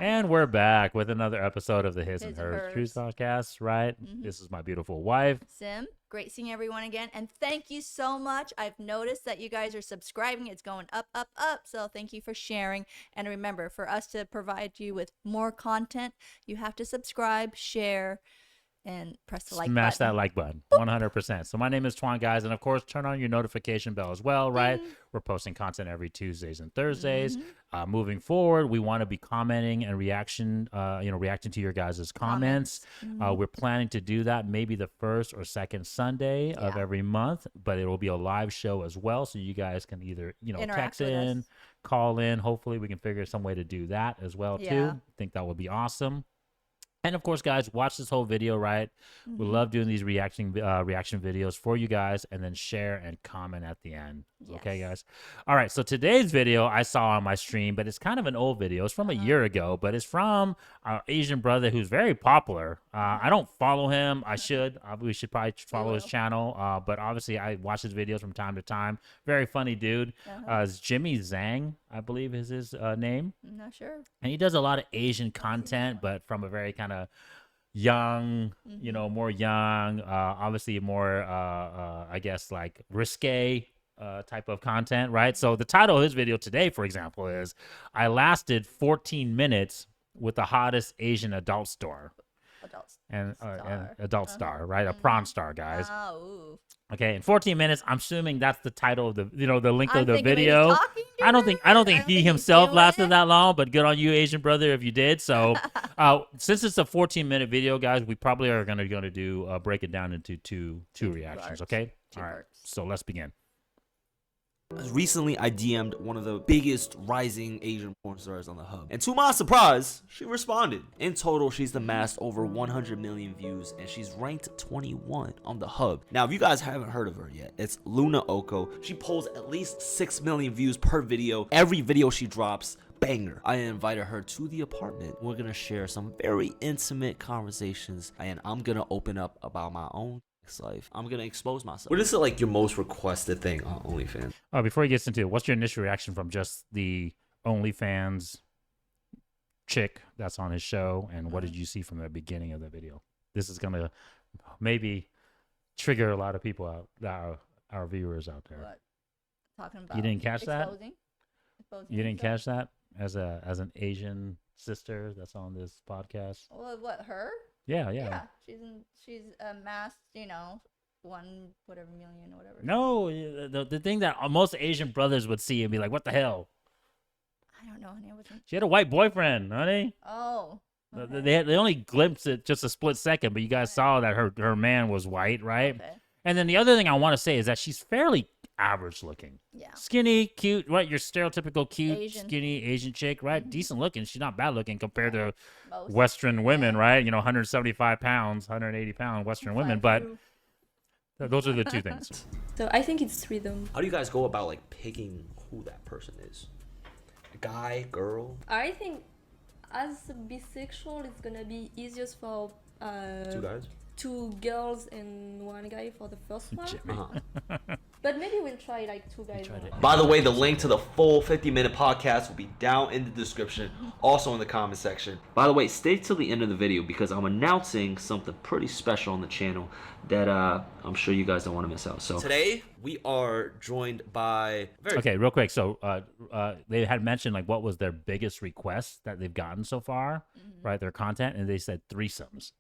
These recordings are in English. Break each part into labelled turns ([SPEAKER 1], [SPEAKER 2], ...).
[SPEAKER 1] And we're back with another episode of the His and
[SPEAKER 2] His and
[SPEAKER 1] Hers
[SPEAKER 2] Hers.
[SPEAKER 1] Truth Podcast, right? This is my beautiful wife.
[SPEAKER 2] Sim, great seeing everyone again. And thank you so much. I've noticed that you guys are subscribing. It's going up, up, up. So thank you for sharing. And remember, for us to provide you with more content, you have to subscribe, share, and press the like button.
[SPEAKER 1] Smash that like button, 100%. So my name is Tuan, guys. And of course, turn on your notification bell as well, right? We're posting content every Tuesdays and Thursdays. Moving forward, we want to be commenting and reacting to your guys' comments. We're planning to do that maybe the first or second Sunday of every month, but it will be a live show as well. So you guys can either,
[SPEAKER 2] Interact
[SPEAKER 1] text
[SPEAKER 2] with
[SPEAKER 1] in,
[SPEAKER 2] us.
[SPEAKER 1] call in. Hopefully we can figure some way to do that as well, too.
[SPEAKER 2] Yeah.
[SPEAKER 1] I think that would be awesome. And of course, guys, watch this whole video, right? We love doing these reaction videos for you guys, and then share and comment at the end. Okay, guys? All right, so today's video I saw on my stream, but it's kind of an old video. It's from a year ago, but it's from our Asian brother who's very popular. I don't follow him. I should. We should probably follow his channel, but obviously I watch his videos from time to time. Very funny dude. It's Jimmy Zhang, I believe is his name.
[SPEAKER 2] I'm not sure.
[SPEAKER 1] And he does a lot of Asian content, but from a very kind of young, more young, obviously more, I guess, like risque type of content, right? So the title of his video today, for example, is I lasted 14 minutes with the hottest Asian adult star. Adult star, right? A prawn star, guys. Okay, in 14 minutes, I'm assuming that's the title of the, the length of the video. I don't think he himself lasted that long, but good on you, Asian brother, if you did. So, since it's a 14-minute video, guys, we probably are gonna do break it down into two reactions. Okay, all right. So let's begin.
[SPEAKER 3] Recently, I DM'd one of the biggest rising Asian porn stars on the hub. And to my surprise, she responded. In total, she's amassed over 100 million views, and she's ranked 21 on the hub. Now, if you guys haven't heard of her yet, it's Luna Oko. She pulls at least 6 million views per video. Every video she drops, banger. I invited her to the apartment. We're gonna share some very intimate conversations, and I'm gonna open up about my own life. I'm gonna expose myself. What is it like your most requested thing on OnlyFans?
[SPEAKER 1] Before he gets into it, what's your initial reaction from just the OnlyFans chick that's on his show, and what did you see from the beginning of the video? This is gonna maybe trigger a lot of people out, our viewers out there.
[SPEAKER 2] What? Talking about
[SPEAKER 1] You didn't catch that?
[SPEAKER 2] Exposing
[SPEAKER 1] You didn't
[SPEAKER 2] himself?
[SPEAKER 1] catch that as an Asian sister that's on this podcast?
[SPEAKER 2] Well, what, her?
[SPEAKER 1] Yeah.
[SPEAKER 2] She's amassed, one whatever million, whatever.
[SPEAKER 1] No, the thing that most Asian brothers would see and be like, "What the hell?"
[SPEAKER 2] I don't know, honey. I wasn't.
[SPEAKER 1] She had a white boyfriend, honey.
[SPEAKER 2] Oh. Okay.
[SPEAKER 1] They only glimpsed it just a split second, but you guys saw that her man was white, right?
[SPEAKER 2] Okay.
[SPEAKER 1] And then the other thing I want to say is that she's fairly average looking.
[SPEAKER 2] Yeah.
[SPEAKER 1] Skinny, cute, right? Your stereotypical cute,
[SPEAKER 2] Asian.
[SPEAKER 1] skinny Asian chick, right? Decent looking. She's not bad looking compared to
[SPEAKER 2] Most.
[SPEAKER 1] Western women, right? 175 pounds, 180 pound Western women. But those are the two things.
[SPEAKER 4] So I think it's rhythm.
[SPEAKER 3] How do you guys go about like picking who that person is? A guy, girl?
[SPEAKER 4] I think as a bisexual, it's gonna be easiest for
[SPEAKER 3] Two guys?
[SPEAKER 4] 2 girls and 1 guy for the first one.
[SPEAKER 1] Jimmy.
[SPEAKER 4] But maybe we'll try like 2 guys.
[SPEAKER 3] By the way, the link to the full 50-minute podcast will be down in the description, also in the comment section. By the way, stay till the end of the video because I'm announcing something pretty special on the channel that I'm sure you guys don't want to miss out. So today we are joined by
[SPEAKER 1] Okay, real quick. So they had mentioned like what was their biggest request that they've gotten so far, right? Their content, and they said threesomes.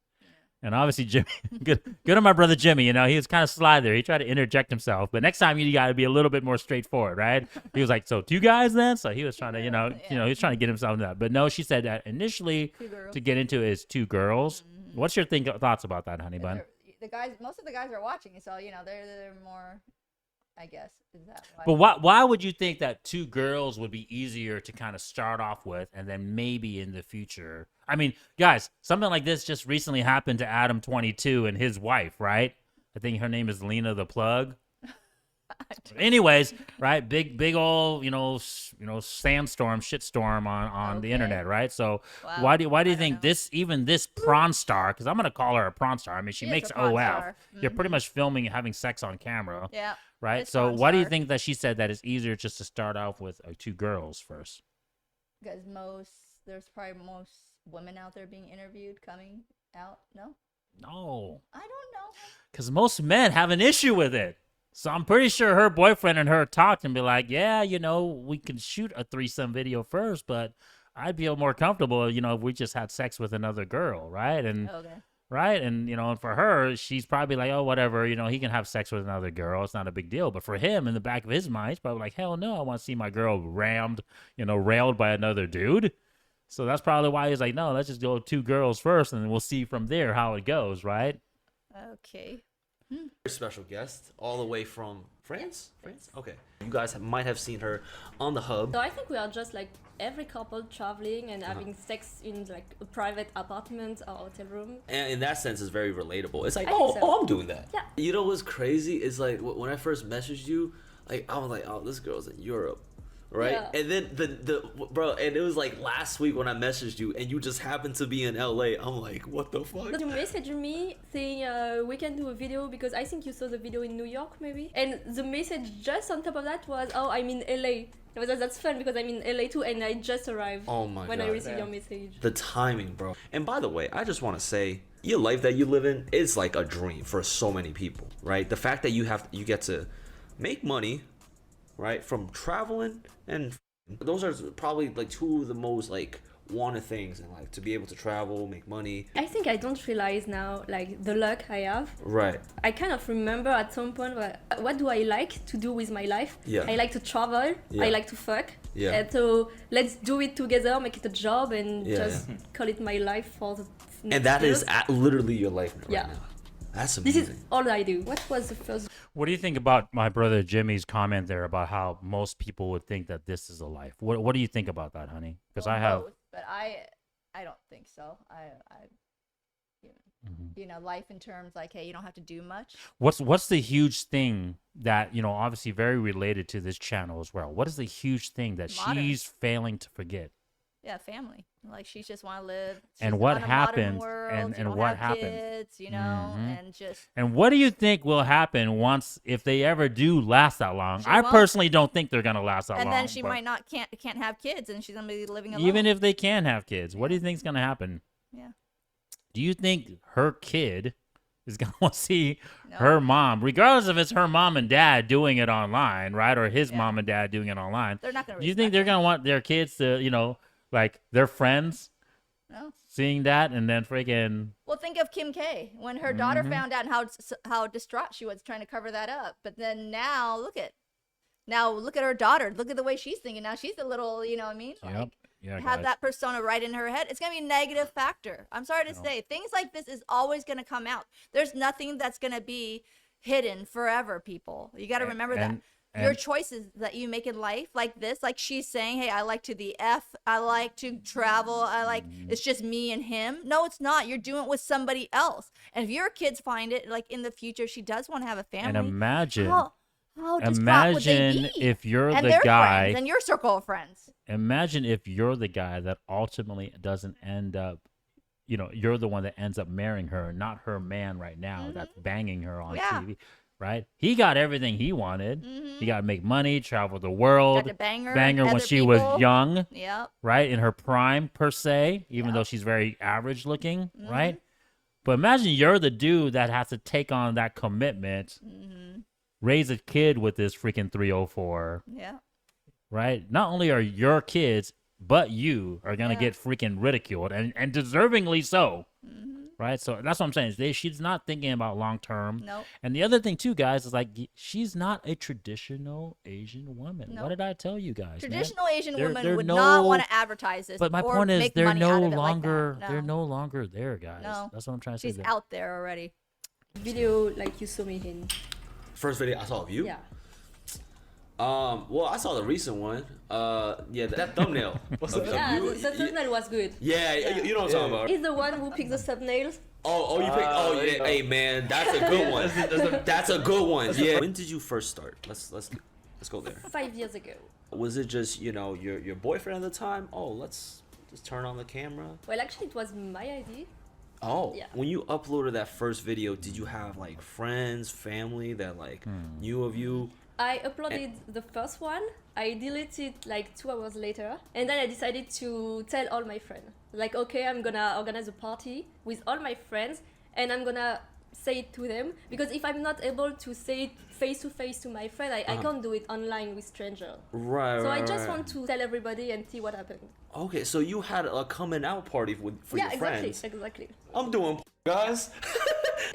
[SPEAKER 1] And obviously, Jimmy, good on my brother Jimmy. He was kind of sly there. He tried to interject himself, but next time you got to be a little bit more straightforward, right? He was like, "So 2 guys then?" So he was trying to, he was trying to get himself into that. But no, she said that initially to get into it is 2 girls. What's your thoughts about that, honey bun?
[SPEAKER 2] Most of the guys are watching, so they're more. I guess is that why?
[SPEAKER 1] But why would you think that 2 girls would be easier to kind of start off with, and then maybe in the future? I mean, guys, something like this just recently happened to Adam 22 and his wife, right? I think her name is Lena the Plug. Anyways, right? Big old, sandstorm, shitstorm on the internet, right? So why do you think this prawn star? Because I'm gonna call her a prawn star. I mean, she makes OF. You're pretty much filming and having sex on camera.
[SPEAKER 2] Yeah.
[SPEAKER 1] Right. So why do you think that she said that it's easier just to start off with 2 girls first?
[SPEAKER 2] Because most there's probably most women out there being interviewed coming out. No,
[SPEAKER 1] No,
[SPEAKER 2] I don't know.
[SPEAKER 1] because most men have an issue with it. So I'm pretty sure her boyfriend and her talked and be like, yeah, we can shoot a threesome video first, but I'd feel more comfortable, if we just had sex with another girl, right? And
[SPEAKER 2] Okay.
[SPEAKER 1] right, and and for her, she's probably like, oh, whatever, he can have sex with another girl, it's not a big deal. But for him, in the back of his mind, he's probably like, hell no, I want to see my girl rammed, railed by another dude. So that's probably why he's like, no, let's just go 2 girls first, and we'll see from there how it goes, right?
[SPEAKER 2] Okay.
[SPEAKER 3] Very special guest, all the way from France. Okay. You guys might have seen her on the hub.
[SPEAKER 4] So I think we are just like every couple traveling and having sex in like a private apartment or hotel room.
[SPEAKER 3] And in that sense, it's very relatable. It's like,
[SPEAKER 4] I think so.
[SPEAKER 3] I'm doing that.
[SPEAKER 4] Yeah.
[SPEAKER 3] You know what's crazy is like when I first messaged you, like I was like, oh, this girl's in Europe, right?
[SPEAKER 4] Yeah.
[SPEAKER 3] And then the bro, and it was like last week when I messaged you, and you just happened to be in LA. I'm like, what the fuck?
[SPEAKER 4] You messaged me saying we can do a video because I think you saw the video in New York maybe. And the message just on top of that was, oh, I'm in LA. That's fun because I'm in LA too and I just arrived
[SPEAKER 3] Oh my
[SPEAKER 4] when
[SPEAKER 3] God.
[SPEAKER 4] I received your message.
[SPEAKER 3] The timing, bro. And by the way, I just want to say, your life that you live in is like a dream for so many people, right? The fact that you get to make money, right, from traveling, and those are probably like 2 of the most like wanted things in life, to be able to travel, make money.
[SPEAKER 4] I think I don't realize now like the luck I have.
[SPEAKER 3] Right.
[SPEAKER 4] I kind of remember at some point what do I like to do with my life?
[SPEAKER 3] Yeah.
[SPEAKER 4] I like to travel.
[SPEAKER 3] Yeah.
[SPEAKER 4] I like to fuck.
[SPEAKER 3] Yeah.
[SPEAKER 4] And so let's do it together, make it a job, and
[SPEAKER 3] Yeah,
[SPEAKER 4] just call it my life for the next
[SPEAKER 3] And that
[SPEAKER 4] years.
[SPEAKER 3] is literally your life right
[SPEAKER 4] Yeah.
[SPEAKER 3] now. That's
[SPEAKER 4] This
[SPEAKER 3] amazing.
[SPEAKER 4] is all I do. What was the first?
[SPEAKER 1] What do you think about my brother Jimmy's comment there about how most people would think that this is a life? What do you think about that, honey? Because
[SPEAKER 2] Well,
[SPEAKER 1] I have.
[SPEAKER 2] both, but I don't think so. Life in terms like, hey, you don't have to do much.
[SPEAKER 1] What's the huge thing that obviously very related to this channel as well? What is the huge thing that
[SPEAKER 2] Modern.
[SPEAKER 1] she's failing to forget?
[SPEAKER 2] Yeah, family. Like she just want to live.
[SPEAKER 1] And
[SPEAKER 2] she's
[SPEAKER 1] what
[SPEAKER 2] on a modern
[SPEAKER 1] happened,
[SPEAKER 2] world,
[SPEAKER 1] and
[SPEAKER 2] you don't
[SPEAKER 1] what
[SPEAKER 2] have
[SPEAKER 1] happened.
[SPEAKER 2] Kids,
[SPEAKER 1] Mhm.
[SPEAKER 2] and just
[SPEAKER 1] And what do you think will happen if they ever do last that long?
[SPEAKER 2] She
[SPEAKER 1] I
[SPEAKER 2] won't.
[SPEAKER 1] personally don't think they're gonna last that long.
[SPEAKER 2] and then she
[SPEAKER 1] but
[SPEAKER 2] might not can't have kids, and she's gonna be living alone.
[SPEAKER 1] even if they can have kids, what do you think's gonna happen?
[SPEAKER 2] Yeah.
[SPEAKER 1] Do you think her kid is gonna want to see
[SPEAKER 2] No.
[SPEAKER 1] her mom, regardless if it's her mom and dad doing it online, right, or his
[SPEAKER 2] Yeah.
[SPEAKER 1] mom and dad doing it online?
[SPEAKER 2] They're not gonna.
[SPEAKER 1] Do you think they're gonna want their kids to, like their friends
[SPEAKER 2] No.
[SPEAKER 1] seeing that and then freaking?
[SPEAKER 2] Well, think of Kim K when her daughter found out how distraught she was trying to cover that up. But then now look at her daughter. Look at the way she's thinking now. She's a little, you know what I mean?
[SPEAKER 1] Yep.
[SPEAKER 2] Like,
[SPEAKER 1] Yeah,
[SPEAKER 2] have
[SPEAKER 1] guys.
[SPEAKER 2] that persona right in her head. It's gonna be a negative factor. I'm sorry to say, things like this is always gonna come out. There's nothing that's gonna be hidden forever. People, you got to remember that. Your choices that you make in life, like this, like she's saying, hey, I like to the F, I like to travel, it's just me and him. No, it's not. You're doing it with somebody else. And if your kids find it, like in the future, she does want to have a family.
[SPEAKER 1] And imagine,
[SPEAKER 2] how distraught would they
[SPEAKER 1] imagine
[SPEAKER 2] be?
[SPEAKER 1] if you're
[SPEAKER 2] and
[SPEAKER 1] the
[SPEAKER 2] their
[SPEAKER 1] guy.
[SPEAKER 2] friends and your circle of friends.
[SPEAKER 1] Imagine if you're the guy that ultimately doesn't end up, you're the one that ends up marrying her, not her man right now that's banging her on
[SPEAKER 2] Yeah.
[SPEAKER 1] TV, right? He got everything he wanted. He got to make money, travel the world,
[SPEAKER 2] Got to bang her,
[SPEAKER 1] when
[SPEAKER 2] other
[SPEAKER 1] she
[SPEAKER 2] people.
[SPEAKER 1] was young,
[SPEAKER 2] Yep.
[SPEAKER 1] right? In her prime, per se, even though she's very average looking, right? But imagine you're the dude that has to take on that commitment, raise a kid with this freaking 304,
[SPEAKER 2] Yeah.
[SPEAKER 1] right? Not only are your kids, but you are going to get freaking ridiculed, and deservingly so, right? So that's what I'm saying. She's not thinking about long term.
[SPEAKER 2] Nope.
[SPEAKER 1] And the other thing, too, guys, is like she's not a traditional Asian woman.
[SPEAKER 2] Nope.
[SPEAKER 1] What did I tell you guys? man?
[SPEAKER 2] Traditional Asian
[SPEAKER 1] They're-
[SPEAKER 2] women
[SPEAKER 1] they're
[SPEAKER 2] would
[SPEAKER 1] no-
[SPEAKER 2] not want to advertise this.
[SPEAKER 1] But my
[SPEAKER 2] or
[SPEAKER 1] point is,
[SPEAKER 2] make
[SPEAKER 1] they're
[SPEAKER 2] money
[SPEAKER 1] no
[SPEAKER 2] out of it
[SPEAKER 1] longer
[SPEAKER 2] like that.
[SPEAKER 1] they're no longer there, guys.
[SPEAKER 2] No.
[SPEAKER 1] That's what I'm trying to
[SPEAKER 2] She's
[SPEAKER 1] say.
[SPEAKER 2] out there already.
[SPEAKER 4] Video like you saw me in.
[SPEAKER 3] First video I saw of you.
[SPEAKER 4] Yeah.
[SPEAKER 3] Well, I saw the recent one. That thumbnail. of
[SPEAKER 4] Yeah,
[SPEAKER 3] you.
[SPEAKER 4] the thumbnail was good.
[SPEAKER 3] Yeah, you know what I'm talking about.
[SPEAKER 4] He's the one who picked the thumbnails.
[SPEAKER 3] You picked.
[SPEAKER 5] there you
[SPEAKER 3] Yeah,
[SPEAKER 5] go.
[SPEAKER 3] hey man, that's a good one. That's a good one. Yeah. When did you first start? Let's go there.
[SPEAKER 4] 5 years ago.
[SPEAKER 3] Was it just your boyfriend at the time? Oh, let's just turn on the camera.
[SPEAKER 4] Well, actually, it was my idea.
[SPEAKER 3] Oh,
[SPEAKER 4] Yeah.
[SPEAKER 3] when you uploaded that first video, did you have like friends, family that like knew of you?
[SPEAKER 4] I uploaded the first one. I deleted like 2 hours later, and then I decided to tell all my friends. Like, okay, I'm gonna organize a party with all my friends, and I'm gonna say it to them, because if I'm not able to say it face to face to my friend, I can't do it online with strangers.
[SPEAKER 3] Right.
[SPEAKER 4] So
[SPEAKER 3] right,
[SPEAKER 4] I just
[SPEAKER 3] right.
[SPEAKER 4] want to tell everybody and see what happened.
[SPEAKER 3] Okay, so you had a coming out party for your friends.
[SPEAKER 4] Exactly.
[SPEAKER 3] I'm doing, guys.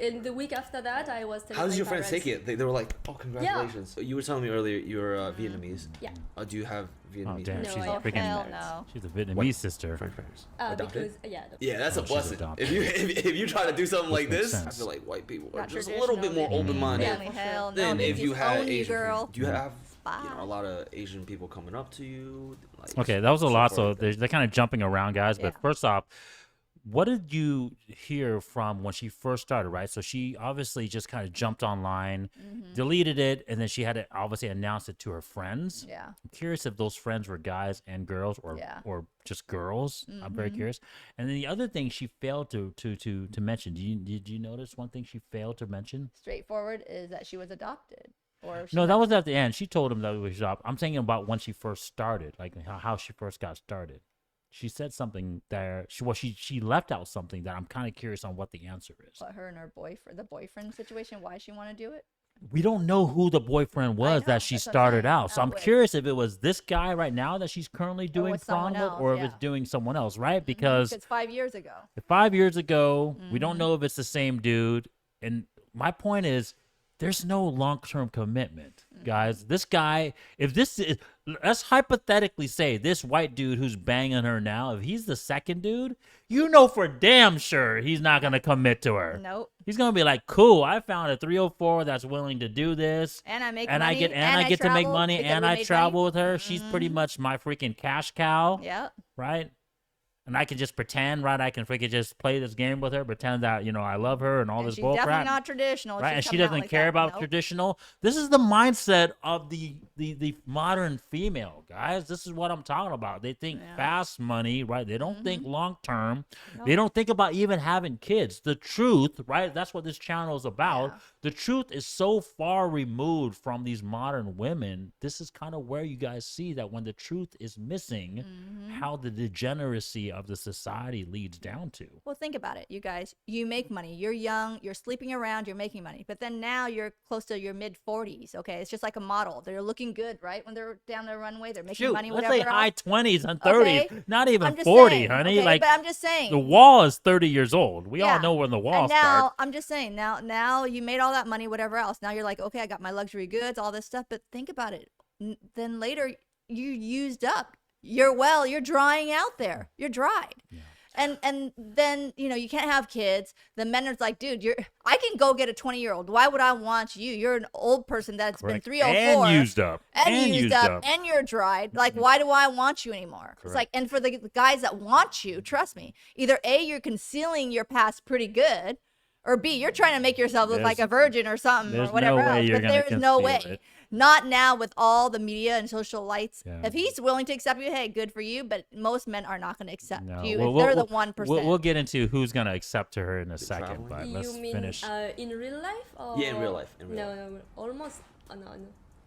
[SPEAKER 4] And the week after that, I was telling
[SPEAKER 3] How did
[SPEAKER 4] my
[SPEAKER 3] your friends
[SPEAKER 4] parents.
[SPEAKER 3] take it? They were like, "Oh, congratulations!" You were telling me earlier you're Vietnamese.
[SPEAKER 4] Yeah.
[SPEAKER 3] Do you have
[SPEAKER 1] Oh
[SPEAKER 3] Vietnamese?
[SPEAKER 1] damn,
[SPEAKER 4] No,
[SPEAKER 1] she's
[SPEAKER 4] I
[SPEAKER 1] a
[SPEAKER 4] have
[SPEAKER 1] freaking.
[SPEAKER 2] Hell no.
[SPEAKER 1] She's a Vietnamese sister.
[SPEAKER 3] Adopted?
[SPEAKER 4] Because
[SPEAKER 3] Yeah, that's
[SPEAKER 1] Oh,
[SPEAKER 3] a
[SPEAKER 1] she's
[SPEAKER 3] blessing.
[SPEAKER 1] adopted.
[SPEAKER 3] If you try to do something like
[SPEAKER 1] makes
[SPEAKER 3] this, I
[SPEAKER 1] sense.
[SPEAKER 3] feel like white people are
[SPEAKER 2] Not
[SPEAKER 3] just a little bit more
[SPEAKER 2] traditional,
[SPEAKER 3] open-minded.
[SPEAKER 2] Family, hell no.
[SPEAKER 3] Then
[SPEAKER 2] They
[SPEAKER 3] if you
[SPEAKER 2] just
[SPEAKER 3] had
[SPEAKER 2] own you,
[SPEAKER 3] Asian
[SPEAKER 2] girl.
[SPEAKER 3] people, do you have
[SPEAKER 2] Bye.
[SPEAKER 3] a lot of Asian people coming up to you? Like,
[SPEAKER 1] Okay, that was a lot.
[SPEAKER 3] far
[SPEAKER 1] So
[SPEAKER 3] like that?
[SPEAKER 1] they're kind of jumping around, guys. But
[SPEAKER 2] Yeah.
[SPEAKER 1] first off, what did you hear from when she first started, right? So she obviously just kind of jumped online, deleted it, and then she had to obviously announce it to her friends.
[SPEAKER 2] Yeah.
[SPEAKER 1] I'm curious if those friends were guys and girls, or
[SPEAKER 2] Yeah.
[SPEAKER 1] or just girls. I'm very curious. And then the other thing she failed to mention. Did you notice one thing she failed to mention?
[SPEAKER 2] Straightforward is that she was adopted. Or
[SPEAKER 1] No, that was at the end. She told him that it was job. I'm thinking about when she first started, like how she first got started. She said something there. She left out something that I'm kind of curious on what the answer is.
[SPEAKER 2] But her and her boyfriend, the boyfriend situation, why she want to do it?
[SPEAKER 1] We don't know who the boyfriend was
[SPEAKER 2] know,
[SPEAKER 1] that she
[SPEAKER 2] that's what I'm
[SPEAKER 1] started
[SPEAKER 2] saying.
[SPEAKER 1] out. So I'm
[SPEAKER 2] With.
[SPEAKER 1] curious if it was this guy right now that she's currently doing
[SPEAKER 2] with someone
[SPEAKER 1] prom with,
[SPEAKER 2] else,
[SPEAKER 1] or if
[SPEAKER 2] yeah.
[SPEAKER 1] it's doing someone else, right? Because
[SPEAKER 2] It's 5 years ago.
[SPEAKER 1] 5 years ago, we
[SPEAKER 2] Mm-hmm.
[SPEAKER 1] don't know if it's the same dude. And my point is, there's no long-term commitment,
[SPEAKER 2] Mm-hmm.
[SPEAKER 1] guys. This guy, if this is, let's hypothetically say this white dude who's banging her now, if he's the second dude, you know for damn sure he's not gonna commit to her.
[SPEAKER 2] Nope.
[SPEAKER 1] He's gonna be like, "Cool, I found a 304 that's willing to do this,
[SPEAKER 2] And I make
[SPEAKER 1] and
[SPEAKER 2] money.
[SPEAKER 1] I get to make
[SPEAKER 2] travel
[SPEAKER 1] money,
[SPEAKER 2] because
[SPEAKER 1] and
[SPEAKER 2] we
[SPEAKER 1] I
[SPEAKER 2] made
[SPEAKER 1] travel
[SPEAKER 2] money.
[SPEAKER 1] with her. She's pretty much my freaking cash cow,
[SPEAKER 2] Yeah.
[SPEAKER 1] right?" And I can just pretend, right? I can freaking just play this game with her, pretend that, I love her and all
[SPEAKER 2] And
[SPEAKER 1] this
[SPEAKER 2] she's
[SPEAKER 1] bull
[SPEAKER 2] definitely
[SPEAKER 1] crap.
[SPEAKER 2] not traditional.
[SPEAKER 1] Right,
[SPEAKER 2] She's
[SPEAKER 1] and she
[SPEAKER 2] coming out
[SPEAKER 1] doesn't
[SPEAKER 2] like
[SPEAKER 1] care
[SPEAKER 2] that.
[SPEAKER 1] about
[SPEAKER 2] Nope.
[SPEAKER 1] traditional. This is the mindset of the modern female, guys. This is what I'm talking about. They think
[SPEAKER 2] Yeah.
[SPEAKER 1] fast money, right? They don't think long term. They don't think about even having kids. The truth, right? That's what this channel is about.
[SPEAKER 2] Yeah.
[SPEAKER 1] The truth is so far removed from these modern women. This is kind of where you guys see that when the truth is missing, how the degeneracy of the society leads down to.
[SPEAKER 2] Well, think about it, you guys. You make money. You're young. You're sleeping around. You're making money. But then now you're close to your mid 40s. Okay, it's just like a model. They're looking good, right? When they're down the runway, they're making
[SPEAKER 1] Shoot,
[SPEAKER 2] money.
[SPEAKER 1] let's
[SPEAKER 2] Whatever
[SPEAKER 1] say high
[SPEAKER 2] else.
[SPEAKER 1] 20s and 30s,
[SPEAKER 2] Okay.
[SPEAKER 1] not even
[SPEAKER 2] I'm just
[SPEAKER 1] 40,
[SPEAKER 2] saying,
[SPEAKER 1] honey.
[SPEAKER 2] okay,
[SPEAKER 1] Like,
[SPEAKER 2] but I'm just saying.
[SPEAKER 1] the wall is 30 years old. We all
[SPEAKER 2] Yeah.
[SPEAKER 1] know when the wall
[SPEAKER 2] And now
[SPEAKER 1] starts.
[SPEAKER 2] I'm just saying. Now you made all that money, whatever else. Now you're like, okay, I got my luxury goods, all this stuff. But think about it. Then later you used up. You're drying out there. You're dried.
[SPEAKER 1] Yeah.
[SPEAKER 2] And then you can't have kids. The men are like, dude, I can go get a 20-year-old. Why would I want you? You're an old person that's
[SPEAKER 1] Correct.
[SPEAKER 2] been 304
[SPEAKER 1] And used up.
[SPEAKER 2] and used up, and you're dried. Like, why do I want you anymore? It's like, and for the guys that want you, trust me, either A, you're concealing your past pretty good, or B, you're trying to make yourself look like a virgin or something or
[SPEAKER 1] there's
[SPEAKER 2] whatever
[SPEAKER 1] no way
[SPEAKER 2] else.
[SPEAKER 1] you're
[SPEAKER 2] But
[SPEAKER 1] gonna
[SPEAKER 2] there's no
[SPEAKER 1] conceal
[SPEAKER 2] way.
[SPEAKER 1] it.
[SPEAKER 2] Not now with all the media and social lights.
[SPEAKER 1] Yeah.
[SPEAKER 2] If he's willing to accept you, hey, good for you. But most men are not going to accept
[SPEAKER 1] No.
[SPEAKER 2] you
[SPEAKER 1] Well,
[SPEAKER 2] if they're
[SPEAKER 1] we'll-
[SPEAKER 2] the 1%.
[SPEAKER 1] We'll get into who's going to accept her in a second,
[SPEAKER 3] traveling?
[SPEAKER 1] but
[SPEAKER 4] You
[SPEAKER 1] let's
[SPEAKER 4] mean
[SPEAKER 1] finish.
[SPEAKER 4] in real life? Or...
[SPEAKER 3] Yeah, in real life, in real
[SPEAKER 4] no, almost. No.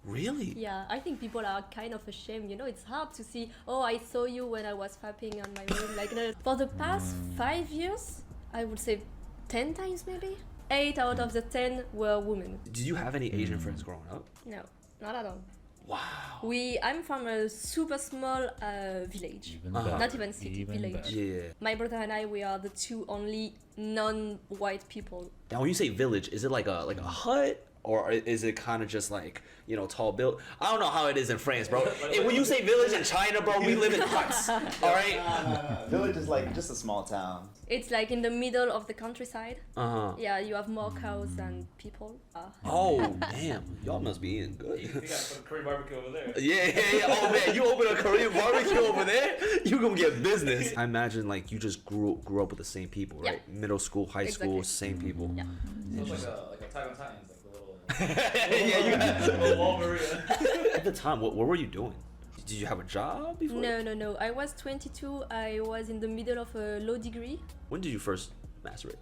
[SPEAKER 3] Really?
[SPEAKER 4] Yeah, I think people are kind of ashamed. It's hard to see. Oh, I saw you when I was fapping on my room. Like for the past 5 years, I would say 10 times maybe. 8 out of the 10 were women.
[SPEAKER 3] Did you have any Asian friends growing up?
[SPEAKER 4] No, not at all.
[SPEAKER 3] Wow.
[SPEAKER 4] I'm from a super small village.
[SPEAKER 1] Even
[SPEAKER 3] Uh-huh.
[SPEAKER 1] better.
[SPEAKER 4] Not even city,
[SPEAKER 1] Even
[SPEAKER 4] village.
[SPEAKER 1] better.
[SPEAKER 3] Yeah.
[SPEAKER 4] My brother and I, we are the two only non-white people.
[SPEAKER 3] Now, when you say village, is it like a hut, or is it kind of just like tall built? I don't know how it is in France, bro. And when you say village in China, bro, we live in huts. All right.
[SPEAKER 5] No. Village is like just a small town.
[SPEAKER 4] It's like in the middle of the countryside.
[SPEAKER 3] Uh huh.
[SPEAKER 4] Yeah, you have more cows than people.
[SPEAKER 3] Oh damn, y'all must be eating good.
[SPEAKER 6] You got a Korean barbecue over there.
[SPEAKER 3] Yeah. Oh man, you open a Korean barbecue over there, you gonna get business. I imagine like you just grew up with the same people, right?
[SPEAKER 4] Yeah.
[SPEAKER 3] Middle school, high school,
[SPEAKER 4] Exactly.
[SPEAKER 3] same people.
[SPEAKER 4] Yeah.
[SPEAKER 6] So it's like a Attack on Titans, like the little.
[SPEAKER 3] Yeah, you got.
[SPEAKER 6] little Wolverine.
[SPEAKER 3] At the time, what were you doing? Did you have a job before?
[SPEAKER 4] No. I was 22. I was in the middle of a law degree.
[SPEAKER 3] When did you first masturbate?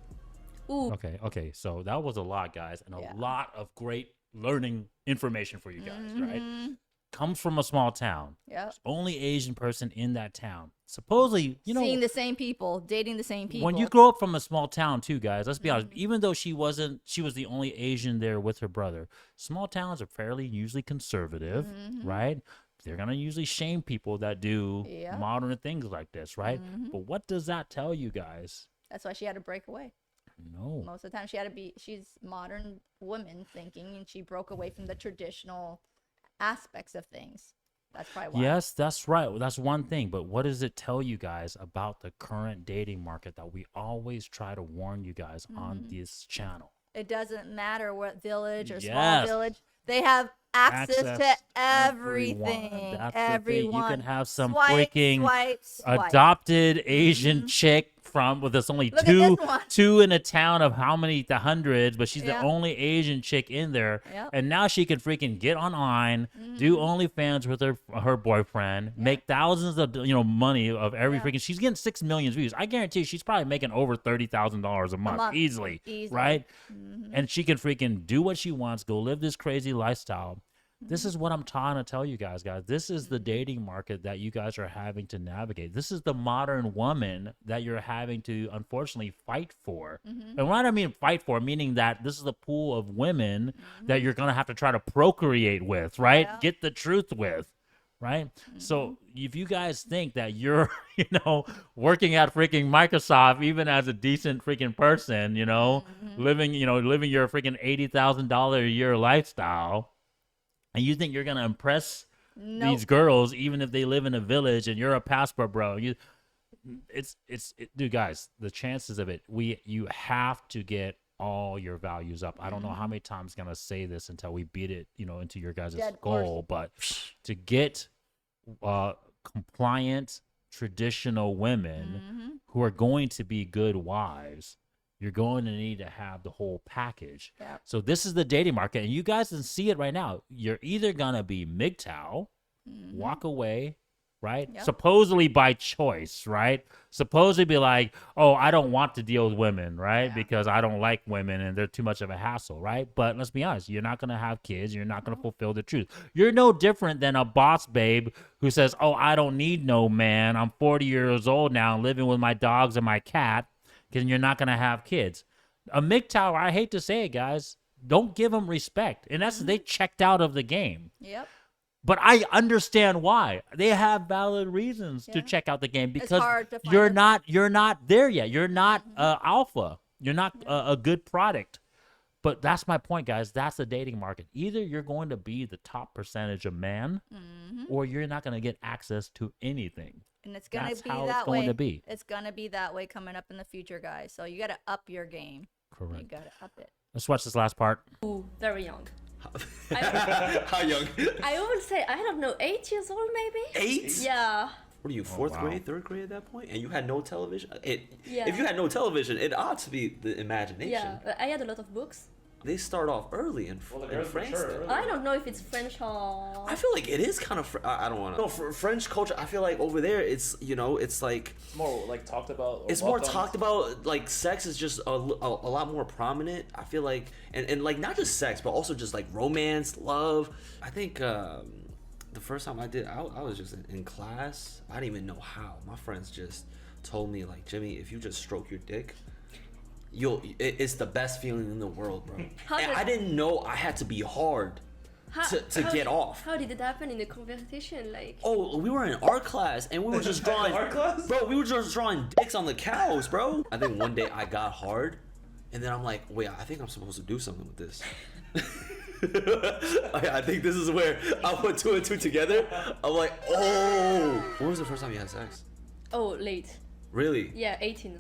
[SPEAKER 4] Ooh.
[SPEAKER 1] Okay. So that was a lot, guys, and a
[SPEAKER 2] Yeah.
[SPEAKER 1] lot of great learning information for you guys, right?
[SPEAKER 2] Mm-hmm.
[SPEAKER 1] Comes from a small town.
[SPEAKER 2] Yep.
[SPEAKER 1] Only Asian person in that town. Supposedly, you know,
[SPEAKER 2] Seeing the same people, dating the same people.
[SPEAKER 1] when you grow up from a small town too, guys, let's be honest,
[SPEAKER 2] Mm-hmm.
[SPEAKER 1] even though she was the only Asian there with her brother. Small towns are fairly usually conservative,
[SPEAKER 2] Mm-hmm.
[SPEAKER 1] right? They're gonna usually shame people that do
[SPEAKER 2] Yep.
[SPEAKER 1] modern things like this, right?
[SPEAKER 2] Mhm.
[SPEAKER 1] But what does that tell you guys?
[SPEAKER 2] That's why she had to break away.
[SPEAKER 1] No.
[SPEAKER 2] Most of the time, she's modern woman thinking, and she broke away from the traditional aspects of things. That's probably why.
[SPEAKER 1] Yes, that's right. That's one thing. But what does it tell you guys about the current dating market that we always try to warn you guys on
[SPEAKER 2] Mm-hmm.
[SPEAKER 1] this channel?
[SPEAKER 2] It doesn't matter what village or small
[SPEAKER 1] Yes.
[SPEAKER 2] village. They have access to
[SPEAKER 1] everyone.
[SPEAKER 2] everything.
[SPEAKER 1] That's the thing.
[SPEAKER 2] Everyone.
[SPEAKER 1] You can have some
[SPEAKER 2] Swipe,
[SPEAKER 1] freaking
[SPEAKER 2] swipe, swipe.
[SPEAKER 1] adopted Asian chick from well, there's only
[SPEAKER 2] Look at this one.
[SPEAKER 1] two in a town of how many the hundreds, but she's
[SPEAKER 2] Yeah.
[SPEAKER 1] the only Asian chick in there.
[SPEAKER 2] Yep.
[SPEAKER 1] And now she can freaking get online, do OnlyFans with her boyfriend, make thousands of money of every
[SPEAKER 2] Yeah.
[SPEAKER 1] freaking. She's getting 6 million views. I guarantee you she's probably making over $30,000 a month easily,
[SPEAKER 2] Easily.
[SPEAKER 1] right? And she can freaking do what she wants, go live this crazy lifestyle. This is what I'm trying to tell you guys. This is the dating market that you guys are having to navigate. This is the modern woman that you're having to, unfortunately, fight for. And what I mean fight for, meaning that this is the pool of women that you're going to have to try to procreate with, right?
[SPEAKER 2] Yeah.
[SPEAKER 1] Get the truth with, right? So if you guys think that you're, working at freaking Microsoft, even as a decent freaking person, living your freaking $80,000 a year lifestyle, and you think you're gonna impress
[SPEAKER 2] Nope.
[SPEAKER 1] these girls, even if they live in a village and you're a passport bro, dude, guys, the chances of it, you have to get all your values up. I don't know how many times I'm gonna say this until we beat it, into your guys'
[SPEAKER 2] Dead
[SPEAKER 1] goal, but to get compliant, traditional women who are going to be good wives, you're going to need to have the whole package.
[SPEAKER 2] Yep.
[SPEAKER 1] So this is the dating market, and you guys can see it right now. You're either gonna be MGTOW, walk away, right?
[SPEAKER 2] Yep.
[SPEAKER 1] Supposedly by choice, right? Supposedly be like, oh, I don't want to deal with women, right?
[SPEAKER 2] Yeah.
[SPEAKER 1] Because I don't like women and they're too much of a hassle, right? But let's be honest, you're not gonna have kids. You're not gonna fulfill the truth. You're no different than a boss babe who says, oh, I don't need no man. I'm 40 years old now, living with my dogs and my cat. Because you're not going to have kids. A MGTOW, I hate to say it, guys, don't give them respect. In essence, they checked out of the game.
[SPEAKER 2] Yep.
[SPEAKER 1] But I understand why. They have valid reasons to
[SPEAKER 2] Yeah.
[SPEAKER 1] check out the game because
[SPEAKER 2] hard to find
[SPEAKER 1] you're
[SPEAKER 2] a-
[SPEAKER 1] not there yet. You're not alpha. You're not a good product. But that's my point, guys. That's the dating market. Either you're going to be the top percentage of man, or you're not going to get access to anything.
[SPEAKER 2] And it's gonna
[SPEAKER 1] That's
[SPEAKER 2] be
[SPEAKER 1] how
[SPEAKER 2] that
[SPEAKER 1] it's going
[SPEAKER 2] way.
[SPEAKER 1] to be.
[SPEAKER 2] It's gonna be that way coming up in the future, guys. So you gotta up your game. You
[SPEAKER 1] Correct.
[SPEAKER 2] gotta up it.
[SPEAKER 1] Let's watch this last part.
[SPEAKER 4] Ooh, very young.
[SPEAKER 3] How young?
[SPEAKER 4] I would say, I don't know, 8 years old maybe?
[SPEAKER 3] 8?
[SPEAKER 4] Yeah.
[SPEAKER 3] What are you, fourth
[SPEAKER 1] wow.
[SPEAKER 3] grade, third grade at that point? And you had no television?
[SPEAKER 4] Yeah.
[SPEAKER 3] If you had no television, it ought to be the imagination.
[SPEAKER 4] Yeah, I had a lot of books.
[SPEAKER 3] They start off early in,
[SPEAKER 6] Well, the
[SPEAKER 3] in
[SPEAKER 6] girls
[SPEAKER 3] France.
[SPEAKER 6] mature
[SPEAKER 3] though.
[SPEAKER 6] early.
[SPEAKER 4] I don't know if it's French or...
[SPEAKER 3] I feel like it is kind of. I don't want to. No, for French culture, I feel like over there, it's it's like
[SPEAKER 6] It's more like talked about. or
[SPEAKER 3] it's more
[SPEAKER 6] welcomed.
[SPEAKER 3] talked about. Like sex is just a lot more prominent. I feel like, and like not just sex, but also just like romance, love. I think the first time I did, I was just in class. I didn't even know how. My friends just told me like, Jimmy, if you just stroke your dick, it's the best feeling in the world, bro.
[SPEAKER 4] How
[SPEAKER 3] And
[SPEAKER 4] did-
[SPEAKER 3] I didn't know I had to be hard to get off.
[SPEAKER 4] How did it happen in the conversation? Like,
[SPEAKER 3] Oh, we were in art class and we were just drawing.
[SPEAKER 6] Art class?
[SPEAKER 3] Bro, we were just drawing dicks on the cows, bro. I think one day I got hard, and then I'm like, wait, I think I'm supposed to do something with this. I think this is where I put 2 and 2 together. I'm like, oh. When was the first time you had sex?
[SPEAKER 4] oh, late.
[SPEAKER 3] Really?
[SPEAKER 4] Yeah, 18.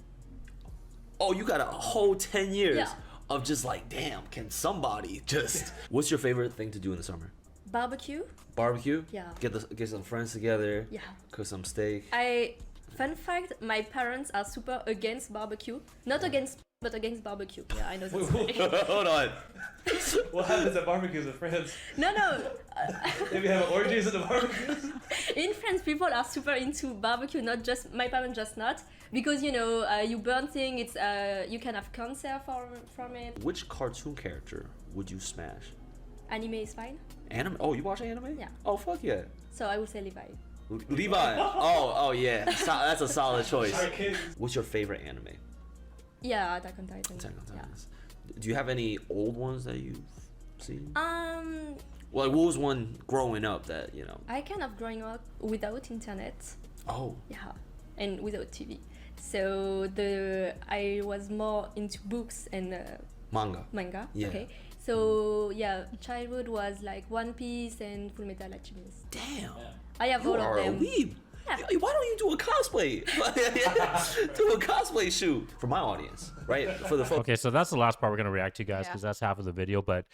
[SPEAKER 3] Oh, you got a whole 10 years
[SPEAKER 4] Yeah.
[SPEAKER 3] of just like, damn, can somebody just. What's your favorite thing to do in the summer?
[SPEAKER 4] Barbecue?
[SPEAKER 3] Barbecue?
[SPEAKER 4] Yeah.
[SPEAKER 3] Get some friends together.
[SPEAKER 4] Yeah.
[SPEAKER 3] Cook some steak.
[SPEAKER 4] Fun fact, my parents are super against barbecue. Not against, but against barbecue. Yeah, I know that's
[SPEAKER 3] Hold on.
[SPEAKER 6] What happens at barbecues in France?
[SPEAKER 4] No.
[SPEAKER 6] If you have orgies at the barbecues?
[SPEAKER 4] In France, people are super into barbecue. Not just my parents, just not because you burn things. It's you can have cancer from it.
[SPEAKER 3] Which cartoon character would you smash?
[SPEAKER 4] Anime is fine.
[SPEAKER 3] Anime? Oh, you watch anime?
[SPEAKER 4] Yeah.
[SPEAKER 3] Oh, fuck yeah.
[SPEAKER 4] So I would say Levi.
[SPEAKER 3] Levi. Oh yeah. That's a solid choice.
[SPEAKER 6] Sorry, kids.
[SPEAKER 3] What's your favorite anime?
[SPEAKER 4] Yeah, Attack on Titan.
[SPEAKER 3] Attack on
[SPEAKER 4] Yeah.
[SPEAKER 3] Titans. Do you have any old ones that you've seen?
[SPEAKER 4] Um,
[SPEAKER 3] Like, what was one growing up that you know?
[SPEAKER 4] I kind of growing up without internet.
[SPEAKER 3] Oh,
[SPEAKER 4] Yeah, and without TV. So I was more into books and
[SPEAKER 3] manga.
[SPEAKER 4] manga.
[SPEAKER 3] Yeah.
[SPEAKER 4] Okay. So yeah, childhood was like One Piece and Full Metal Alchemist.
[SPEAKER 3] Damn.
[SPEAKER 4] I have
[SPEAKER 3] You
[SPEAKER 4] all
[SPEAKER 3] are
[SPEAKER 4] of
[SPEAKER 3] a
[SPEAKER 4] them.
[SPEAKER 3] weeb.
[SPEAKER 4] Yeah.
[SPEAKER 3] Why don't you do a cosplay? Do a cosplay shoot for my audience, right? For the folks.
[SPEAKER 1] Okay, so that's the last part we're gonna react to, guys,
[SPEAKER 2] Yeah.
[SPEAKER 1] because that's half of the video. But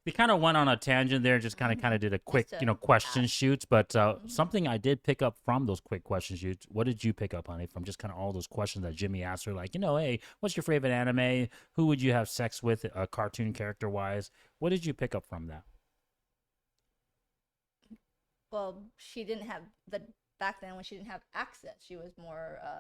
[SPEAKER 1] they kind of went on a tangent there, just kind of did a quick,
[SPEAKER 2] to
[SPEAKER 1] question shoots. But something I did pick up from those quick question shoots. What did you pick up, honey, from just kind of all those questions that Jimmy asked her? Like, hey, what's your favorite anime? Who would you have sex with, cartoon character wise? What did you pick up from that?
[SPEAKER 2] Well, she didn't have back then when she didn't have access. She was more, I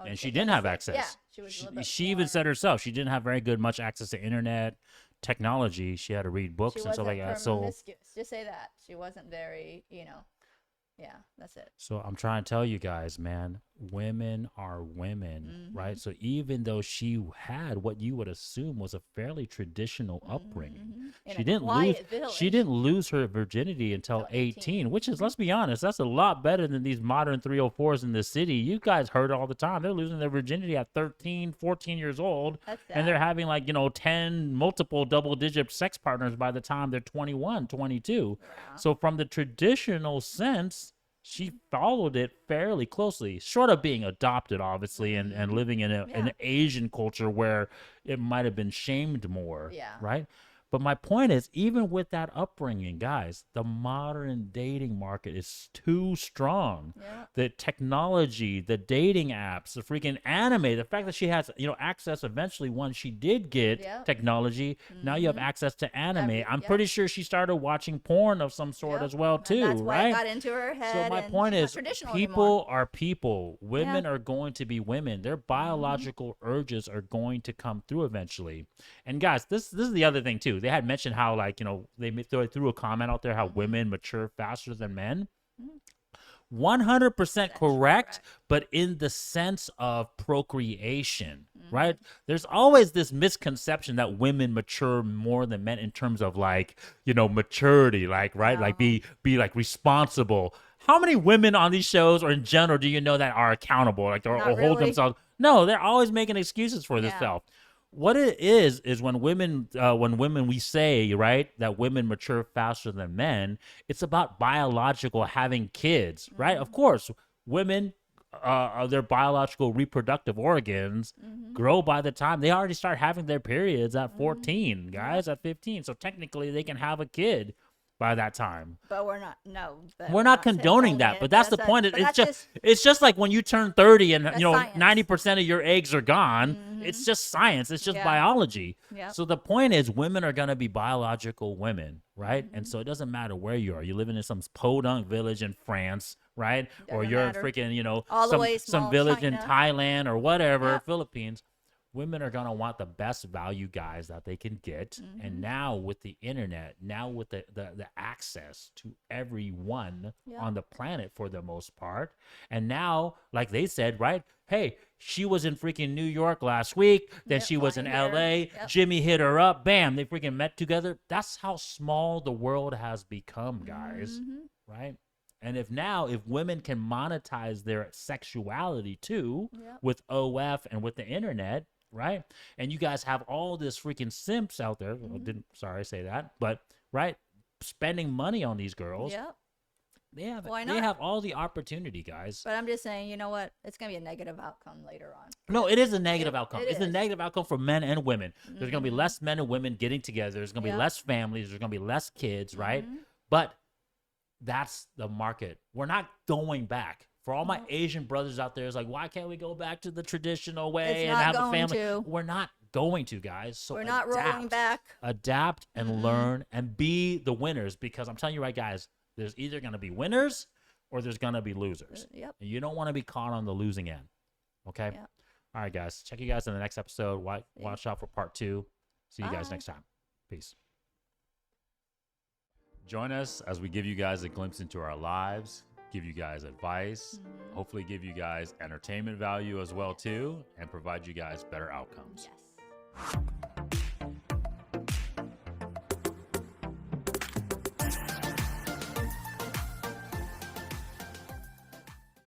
[SPEAKER 2] would
[SPEAKER 1] And
[SPEAKER 2] say
[SPEAKER 1] she didn't have
[SPEAKER 2] innocent.
[SPEAKER 1] access.
[SPEAKER 2] Yeah, she was a little bit
[SPEAKER 1] She even
[SPEAKER 2] more-
[SPEAKER 1] said herself she didn't have very much access to internet technology. She had to read books
[SPEAKER 2] she
[SPEAKER 1] and stuff like
[SPEAKER 2] wasn't
[SPEAKER 1] that. So
[SPEAKER 2] promiscuous. Just say that she wasn't very, yeah, that's it.
[SPEAKER 1] So I'm trying to tell you guys, man, women are women, right? So even though she had what you would assume was a fairly traditional upbringing,
[SPEAKER 2] In
[SPEAKER 1] she
[SPEAKER 2] a
[SPEAKER 1] didn't lose
[SPEAKER 2] quiet village.
[SPEAKER 1] she didn't lose her virginity until
[SPEAKER 2] Till
[SPEAKER 1] 18, which is, let's be honest, that's a lot better than these modern 304s in the city. You guys heard it all the time. They're losing their virginity at 13, 14 years old,
[SPEAKER 2] That's
[SPEAKER 1] and they're
[SPEAKER 2] sad.
[SPEAKER 1] having like, 10 multiple double-digit sex partners by the time they're 21, 22. So from the traditional sense, she followed it fairly closely, short of being adopted, obviously, and living in an Asian culture where it might have been shamed more,
[SPEAKER 2] Yeah.
[SPEAKER 1] right? But my point is, even with that upbringing, guys, the modern dating market is too strong.
[SPEAKER 2] Yeah.
[SPEAKER 1] The technology, the dating apps, the freaking anime, the fact that she has, access eventually once she did get
[SPEAKER 2] Yep.
[SPEAKER 1] technology, now you have access to anime. I'm
[SPEAKER 2] yep.
[SPEAKER 1] pretty sure she started watching porn of some sort
[SPEAKER 2] Yep.
[SPEAKER 1] as well,
[SPEAKER 2] And
[SPEAKER 1] too,
[SPEAKER 2] that's why
[SPEAKER 1] right?
[SPEAKER 2] it got into her head.
[SPEAKER 1] So my
[SPEAKER 2] and
[SPEAKER 1] point
[SPEAKER 2] she's not
[SPEAKER 1] is,
[SPEAKER 2] traditional
[SPEAKER 1] people
[SPEAKER 2] anymore.
[SPEAKER 1] are people. Women are going to be women. Their biological urges are going to come through eventually. And guys, this is the other thing too. They had mentioned how, like, they threw a comment out there how women mature faster than men. 100% correct, but in the sense of procreation, right? There's always this misconception that women mature more than men in terms of, like, maturity, like, right? Like be like responsible. How many women on these shows or in general do you know that are accountable, like they're
[SPEAKER 2] Not
[SPEAKER 1] hold
[SPEAKER 2] really.
[SPEAKER 1] themselves? No, they're always making excuses for themselves. What it is when women we say, right, that women mature faster than men, it's about biological having kids, right? Of course, women their biological reproductive organs grow by the time they already start having their periods at 14, guys, at 15. So technically they can have a kid by that time.
[SPEAKER 2] But we're not. No, but
[SPEAKER 1] We're not condoning that, but that's the point. It's just like when you turn 30 and
[SPEAKER 2] That's
[SPEAKER 1] 90% of your eggs are gone. It's just science. It's just
[SPEAKER 2] Yeah.
[SPEAKER 1] biology.
[SPEAKER 2] Yep.
[SPEAKER 1] So the point is, women are gonna be biological women, right? And so it doesn't matter where you are. You're living in some podunk village in France, right? Or
[SPEAKER 2] Doesn't
[SPEAKER 1] you're
[SPEAKER 2] matter.
[SPEAKER 1] in freaking
[SPEAKER 2] All the
[SPEAKER 1] some
[SPEAKER 2] way
[SPEAKER 1] some
[SPEAKER 2] small
[SPEAKER 1] village in
[SPEAKER 2] China.
[SPEAKER 1] Thailand or whatever,
[SPEAKER 2] Yep.
[SPEAKER 1] Philippines. Women are going to want the best value guys that they can get. And now with the internet, now with the access to everyone on the planet for the most part. And now, like they said, right? Hey, she was in freaking New York last week. Then
[SPEAKER 2] Yep,
[SPEAKER 1] she was in
[SPEAKER 2] flying here.
[SPEAKER 1] LA.
[SPEAKER 2] Yep.
[SPEAKER 1] Jimmy hit her up. Bam, they freaking met together. That's how small the world has become, guys. Right? And if women can monetize their sexuality too with OF and with the internet, right? And you guys have all this freaking simps out there. Well, sorry say that, but right, spending money on these girls.
[SPEAKER 2] Yep.
[SPEAKER 1] They
[SPEAKER 2] Why not?
[SPEAKER 1] have all the opportunity, guys.
[SPEAKER 2] But I'm just saying, you know what? It's gonna be a negative outcome later on.
[SPEAKER 1] No, it is a negative outcome.
[SPEAKER 2] it
[SPEAKER 1] It's a
[SPEAKER 2] is.
[SPEAKER 1] negative outcome for men and women. There's going to be less men and women getting together. There's going to be
[SPEAKER 2] Yep.
[SPEAKER 1] less families. There's going to be less kids, right? But that's the market. We're not going back. For all my Asian brothers out there, it's like, why can't we go back to the traditional way
[SPEAKER 2] It's
[SPEAKER 1] and
[SPEAKER 2] not
[SPEAKER 1] have a
[SPEAKER 2] going
[SPEAKER 1] family?
[SPEAKER 2] to.
[SPEAKER 1] We're not going to, guys. So
[SPEAKER 2] We're not rolling back.
[SPEAKER 1] Adapt and learn and be the winners, because I'm telling you right, guys, there's either going to be winners or there's going to be losers.
[SPEAKER 2] Yep.
[SPEAKER 1] And you don't want to be caught on the losing end. Okay?
[SPEAKER 2] Yep.
[SPEAKER 1] All right, guys. Check you guys in the next episode. Watch out for part 2. See you guys
[SPEAKER 2] Bye.
[SPEAKER 1] next time. Peace. Join us as we give you guys a glimpse into our lives, give you guys advice, hopefully give you guys entertainment value as well too, and provide you guys better outcomes.
[SPEAKER 2] Yes.